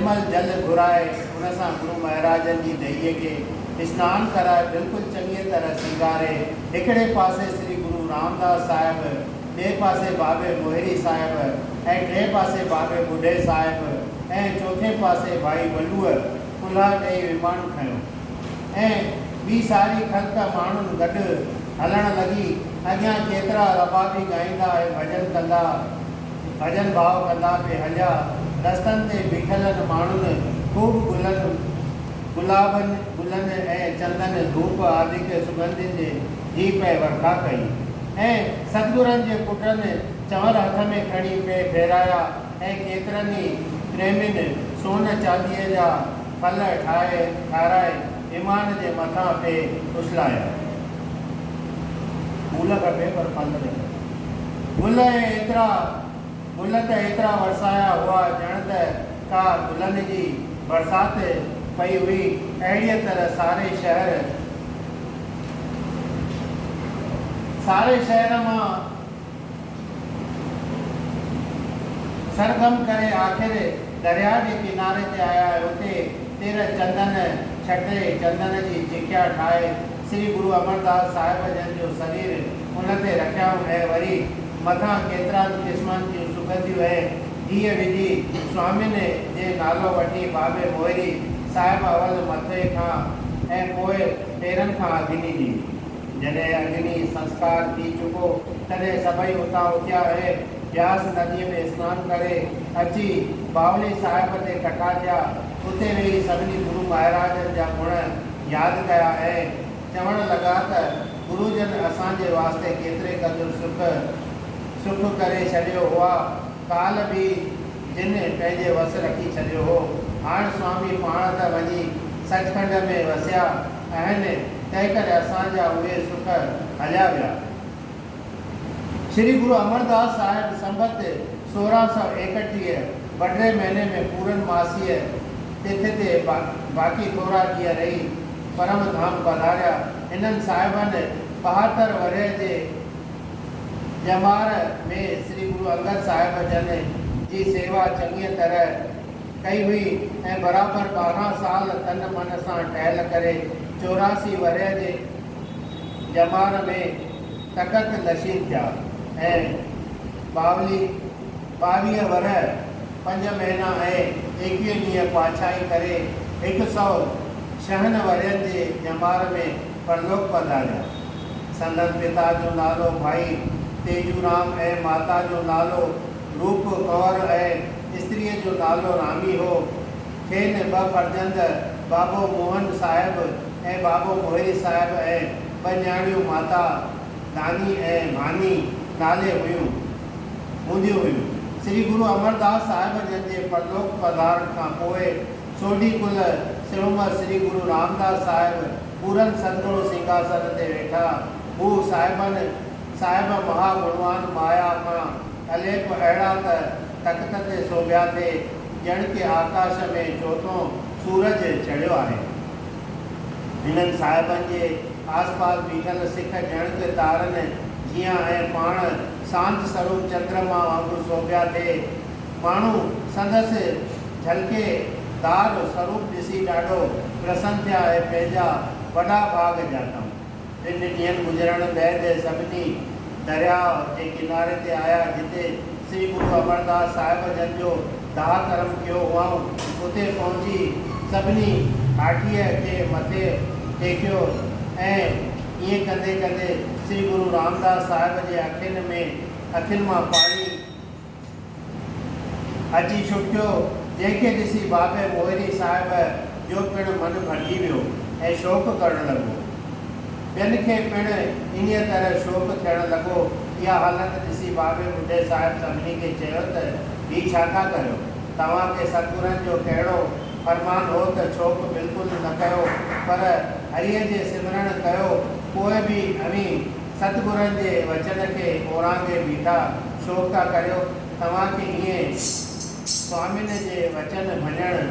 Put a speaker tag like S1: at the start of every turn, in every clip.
S1: निर्मल जल घुराए उन सां गुरु महाराजन जी दहीअ खे सनानु कराए बिल्कुलु चङी तरह सिंगारे। हिकिड़े पासे श्री गुरु रामदास साहिबु, ॿिए पासे बाबे मोहिरी साहिब ऐं टे पासे बाबे बुढे साहिब ऐं चौथे पासे भाई वल्लूअ कुल्हा ॾेई विमानु खयो ऐं ॿी सारी ख़ल्क माण्हुनि गॾु हलणु लॻी। अॻियां केतिरा रबाबी ॻाईंदा ऐं भॼन कंदा, भॼन भाव कंदा पिए हलिया। रस्तनि ते बीठलनि माण्हुनि ख़ूब गुलनि ऐं चंदन धूप आदि सुगंधियुनि जी पिए वर्खा कई ऐं सतगुरनि जे पुटनि चंवर हथ में खणी पिए फेराया ऐं केतिरनि ई प्रेमियुनि सोन चांदीअ जा फल ठाराए ईमान जे मथां पिए उछलाया। फूल खपे पर फल न। गुल त एतिरा वरसाया हुआ ॼण त का गुलनि जी बरसात पई हुई। अहिड़ीअ तरह सारे शहर मां सरगम करे आख़िर दरिया जे किनारे ते आया। हुते तेर चंदन छटे चंदन जी चिकिया ठाहे श्री गुरु अमरदास साहिब जन जो शरीर उन ते रखियाऊं ऐं वरी मथां केतिरा क़िस्मनि जूं सुगंधियूं ऐं घीअ विझी स्वामियुनि जे नालो वठी बाबे मोहिरी साहिब अवल मथे खां ऐं पोइ पेरनि खां अग्नि ॾी। जॾहिं अग्नि संस्कार थी चुको तॾहिं सभई उतां उथिया ऐं ब्यास नदीअ में सनानु करे अची बावली साहिब ते कठा थिया। उते वेही सभिनी गुरु महाराजनि जा गुण यादि कया ऐं चवणु लॻा त गुरुजन असांजे वास्ते केतिरे क़दुरु सुख करे छॾियो हुआ। काल बि जिन पंहिंजे वस रखी छॾियो हो। हाणे स्वामी पाण त वञी सचखंड में वसिया आहिनि, तंहिं करे असांजा उहे सुख हलिया विया। श्री गुरु अमरदास साहिब संबत 1631 वॾे महीने में पूरन मासीअ तिथ ते बाक़ी थोरा ॾींहं रही परम धाम पधारिया। इन्हनि साहिबनि 72 वरे जे जमार में श्री गुरु अंगद साहिब जन जी सेवा चङी तरह कई हुई ऐं बराबरि 12 साल तन मन सां ठहियल करे 84 वरे जे जमार में तख़त नशीन थिया ऐं 22 वर 5 महीना ऐं 21 ॾींहं पाछाई करे 156 वरनि जे जमार में परलोक पधारिया। संदन पिता जो नालो भाई तेजूराम ऐं माता जो नालो रूप कौर ऐं स्त्रीअ जो नालो रामी हो। खेनि 2 फर्जंद बाबो मोहन साहिब ऐं बाबो मोहिरी साहिब ऐं 2 न्याणियूं माता दानी ऐं भानी नाले हूंदियूं हुयूं। श्री गुरु अमरदास साहिब जन जे परलोक पधारण खां पोइ सोढी कुल सिरोमर श्री गुरु रामदास साहिब पूरन सतगुरु सिंघासन ते वेठा। हू साहिब महागुणवान माया खां अलेप अहिड़ा त तख़्त ते सोभिया थे ॼण के आकाश में चोथों सूरज चढ़ियो आहे। हिननि साहिबनि जे आसपास बीठल सिख ॼण के तारनि जीअं ऐं पाण शांत स्वरूप चंद्रमा वांगुरु सोभिया थे। माण्हू संदसि झलकेदार स्वरूप ॾिसी ॾाढो प्रसन्न थिया ऐं पंहिंजा वॾा भाग ॼातऊं। 2 ॾींहंनि गुज़रण बैदि सभिनी दरिया जे किनारे ते आया जिते श्री गुरु अमरदास साहिब जन जो दाह कर्म कयो हुआऊं। उते पहुची सभिनी हाठीअ खे मथे टेकियो ऐं ईअं कंदे कंदे श्री गुरु रामदास साहिब जे अखियुनि मां पाणी अची छुटियो, जंहिंखे ॾिसी बाबे मोहिरी साहिब जो पिणु मन भटिजी वियो ऐं शोक करणु लॻो। ॿियनि खे पिणु इन्हीअ तरह शोक थियणु लॻो। इहा हालत ॾिसी बाबे बुढे साहिब सभिनी खे चयो त हीउ छा था कयो? तव्हांखे सतगुरनि जो कहिड़ो फरमान हो त शोक बिल्कुलु न कयो पर हरीअ जे सिमरन कयो। पोइ बि अवी सतगुरनि जे वचन खे ओरांगे बीठा शोक था करियो। तव्हांखे ईअं स्वामियुनि जे वचन मञणु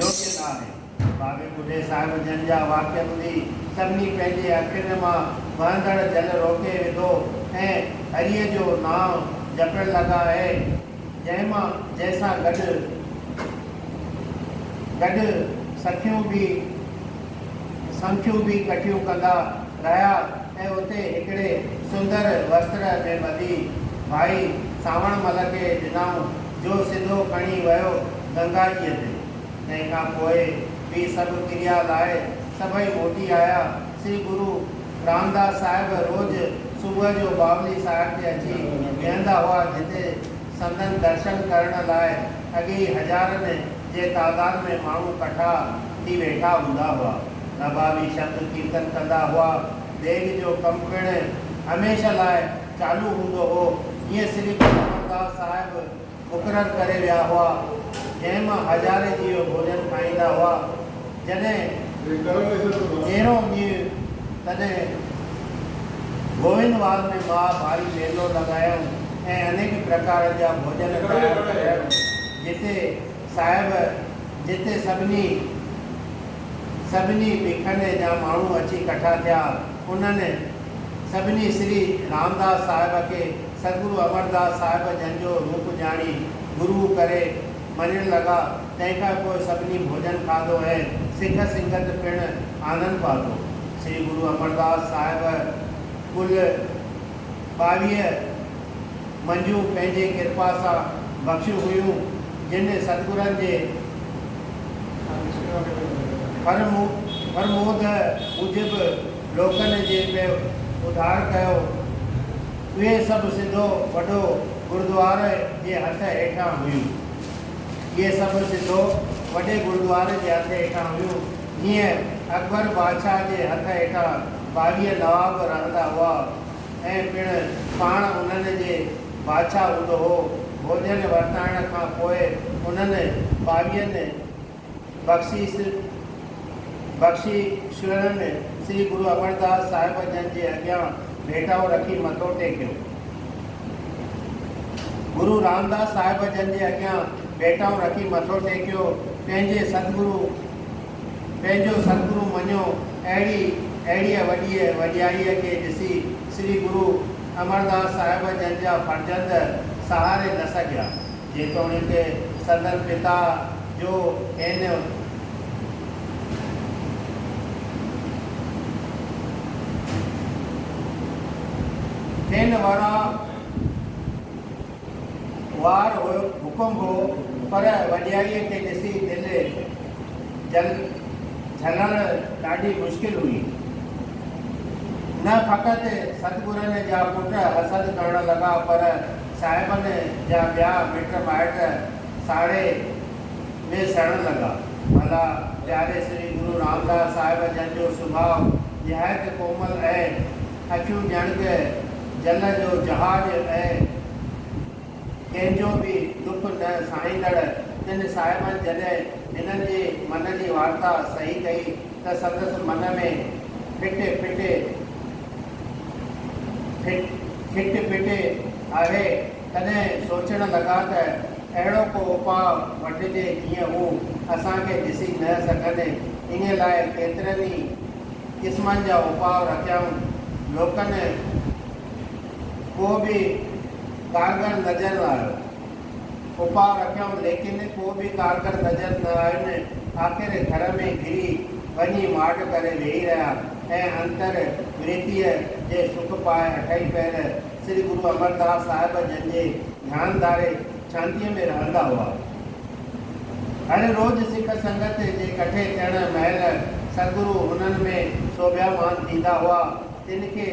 S1: योग्य न आहे। बाबे बुढे साहिब जन जा वाक्य ॿुधी सभिनी पंहिंजे अखियुनि मां वहंदड़ जल रोके विधो ऐं हरीअ जो नाम जपण लॻा ऐं जंहिंसां गॾु गॾु सखियूं बि संखियूं बि कठियूं कंदा रहिया ऐं उते हिकिड़े सुंदर वस्त्र में ॿधी भाई सावण मल खे ॾिनऊं जो सिधो खणी वियो गंगाजीअ ते। तंहिंखां पोइ बि सभु क्रिया लाइ सभई मोटी आया। श्री गुरु रामदास साहिब रोज़ सुबुह जो बावली साहिब ते अची वेहंदा हुआ, जिते संदन दर्शन करण लाइ अॻे हज़ारनि जे तादाद में माण्हू कठा थी वेठा हूंदा हुआ। नबाबी शब्द कीर्तन कंदा हुआ। देग जो कमु पिणु हमेशह लाइ चालू हूंदो हो। ईअं श्री गुरु रामदास साहिब मुक़ररु करे विया हुआ, जंहिं मां हज़ारे जी भोजन खाईंदा हुआ। जॾहिं तेरहों ॾींहुं तॾहिं गोविंदवाल में मां भारी मेलो लॻायूं ऐं अनेक प्रकार जा भोजन तयारु कयूं, जिते सभिनी भिखनि जा माण्हू अची कठा थिया। उन्हनि सभिनी श्री रामदास साहिब खे सतगुरु अमरदास साहिब जंहिंजो रूप ॼाणी गुरु करे मञण लॻा। तंहिंखां पोइ सभिनी भोजन खाधो ऐं सिख सिंगत पिणु आनंद पातो। श्री गुरु अमरदास साहिब कुल 22 मंजूं पंहिंजे कृपा सां बख़्शियूं हुयूं, जिन सतगुरनि जे फरमोद मूजिब लोकनि जे पे उधार कयो। उहे सभु सिधो वॾो गुरुद्वारे जे हथ हेठां हुयूं। इहे सभु सिधो वॾे गुरुद्वारे जे हथ हेठां हुयूं। जीअं अकबर बादशाह जे हथ हेठां 22 नवाब रहंदा हुआ ऐं पिणु पाण उन्हनि जे बादशाह हूंदो हो। भोजन वरताइण खां पोइ उन्हनि 22 बख़्शीश्वरनि श्री गुरु अमरदास साहिब जन जे अॻियां भेटाऊं रखी मथो टेकियो। गुरु रामदास साहिब जन जे अॻियां भेटाऊं रखी मथो टेकियो। पंहिंजो सतगुरु मञियो। अहिड़ीअ वॾियाईअ खे ॾिसी श्री गुरु अमरदास साहिब जन जा फर्जंद सहारे न सघिया। जेतोणीकि संदन पिता जो खेन वारा वार हुकुम हो, पर वॾियाईअ खे ॾिसी दिलि झलण ॾाढी मुश्किल हुई। न फ़क़ति सतगुरनि जा पुट हसद करण लॻा, पर साहिबनि जा ॿिया मिट माइट साड़े में सड़न लॻा। भला प्यारे श्री गुरु रामदास साहिब जन जो सुभाउ निहायत कोमल ऐं अखियूं ॼण जल जो जहाज ऐं कंहिंजो बि दुख न साईंदड़ तिन साहिबनि जॾहिं हिननि जे मन जी वार्ता सही कई त संदसि मन में खिट पिटे आहे। तॾहिं सोचणु लॻा त अहिड़ो को उपाउ वठिजे जीअं हू असांखे ॾिसी न सघनि। इन लाइ केतिरनि ई क़िस्मनि जा उपाउ रखियाऊं। लोकनि को बि कारगर नज़र न आयो। उपाउ रखियाऊं, लेकिन को बि कारगर नज़र न आयुनि। आख़िर घर में घिरी वञी माट करे वेही रहिया ऐं अंतर वृतीअ जे सुख पाए अठई पैर श्री गुरु अमरदास साहिब जन जे ध्यानधारे शांतीअ में रहंदा हुआ। हर रोज़ सिख संगत जे कठे थियण महिल सतगुरु हुननि में शोभ्यामान थींदा हुआ। तिन खे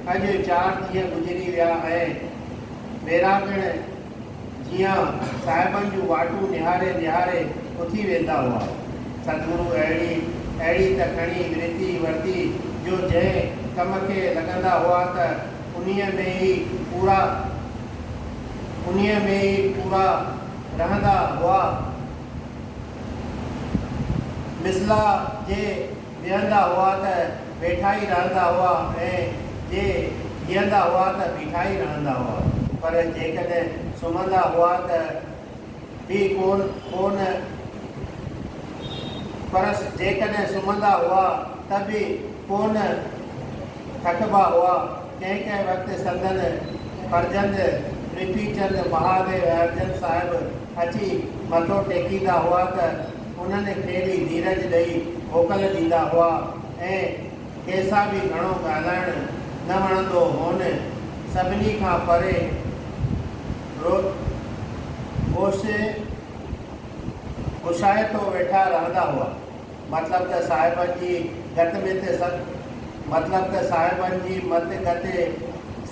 S1: अॼु 4 ॾींहं गुज़री विया ऐं बेरागण जीअं साहिबनि जूं वाटूं निहारे उथी वेंदा हुआ। सतगुरु अहिड़ी त खणी वृत्ति वरिती जो जंहिं कम खे लॻंदा हुआ त उन्हीअ में ई पूरा रहंदा हुआ। मिसला जे विहंदा हुआ त वेठा ई रहंदा हुआ ऐं जे बीहंदा हुआ त बीठा ई रहंदा हुआ। पर जेकॾहिं सुम्हंदा हुआ त बि कोन जेकॾहिं सुम्हंदा हुआ त बि कोन थकबा हुआ। कंहिं वक़्तु संदन फर्जंद पृथ्वीचंद महादेव अर्जन साहिब अची मथो टेकींदा हुआ त उन्हनि खे बि धीरज ॾेई मोकल ॾींदा हुआ ऐं कंहिंसां बि घणो ॻाल्हाइणु न वणंदो हुअनि। सभिनी खां परे उशायतो वेठा रहंदा हुआ। मतिलबु त साहिबनि जी गत में मतिलबु त साहिबनि जी मत गते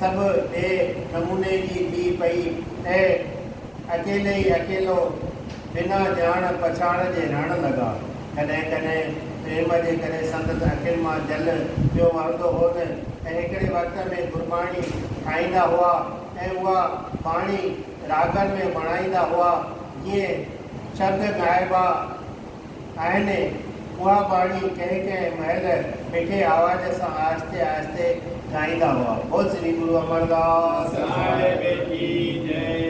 S1: सभु ॿिए नमूने जी थी पई ऐं अकेले ई अकेलो बिना ॼाण पछाण जे रहणु लॻा। कॾहिं कॾहिं प्रेम जे करे संदसि अखियुनि मां जल पियो वहंदो हुओ ऐं हिकिड़े वक़्त में गुरबाणी ठाहींदा हुआ ऐं उहा बाणी रागनि में बणाईंदा हुआ जीअं शब्द ॻाइबा आहिनि। उहा बाणी कंहिं कंहिं महिल मिठे आवाज़ सां आहिस्ते आहिस्ते ॻाईंदा हुआ। बोल श्री गुरु अमरदास साहिब की जय।